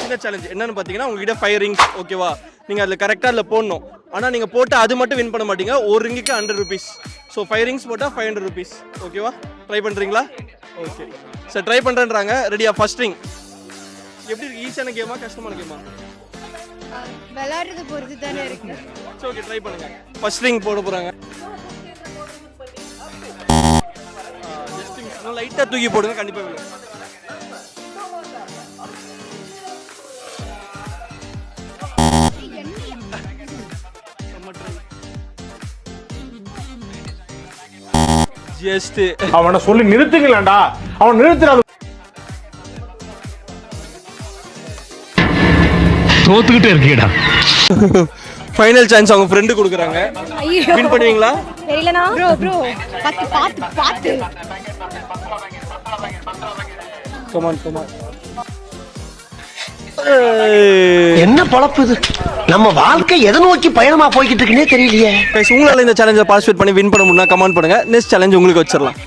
சின்ன சேலஞ்ச் என்னன்னு பார்த்தீங்கன்னா உங்ககிட்ட 5 ரிங்ஸ் ஓகேவா, நீங்கள் அதில் கரெக்டாக அதில் போடணும். ஆனால் நீங்கள் போட்டு அது மட்டும் வின் பண்ண மாட்டீங்க. ஒரு ரிங்குக்கு 100 ருபீஸ். ஸோ 5 ரிங்ஸ் போட்டால் 500 ருபீஸ். ஓகேவா, ட்ரை பண்ணுறீங்களா? ஓகே சார், ட்ரை பண்ணுறேன்றாங்க. ரெடியா? ஃபர்ஸ்ட் ரிங் எப்படி இருக்கு? ஈஸியான கேமா கஷ்டமான கேமா? விளையாடுறது பொறுத்து தானே இருக்கு. சரி ஓகே, ட்ரை பண்ணுங்க. ஃபர்ஸ்ட் ரிங் போட போகிறாங்க. ஜஸ்ட் லைட்டாக தூக்கி போடுங்க, கண்டிப்பாக விழும். ஜஸ்ட் அவனை சொல்லி நிறுத்துங்களேன்டா, அவன் நிறுத்துறாது. தோத்துக்கிட்டே இருக்கீடா. ஃபைனல் சான்ஸ் அவங்க ஃப்ரெண்டு கொடுக்குறாங்க. வின் பண்ணுவீங்களா? தெரியலனா ப்ரோ பாத்து பாத்து பாத்து கமான் கமான். என்ன பொழப்பு இது? நம்ம வாழ்க்கை எதை நோக்கி பயணமா போய்கிட்டு இருக்குன்னே தெரியலையே. உங்களால இந்த சேலஞ்சை பார்ட்டிசிபேட் பண்ணி வின் பண்ண முடியும்னா கமெண்ட் பண்ணுங்க. நெக்ஸ்ட் சேலஞ்ச் உங்களுக்கு வச்சிடலாம்.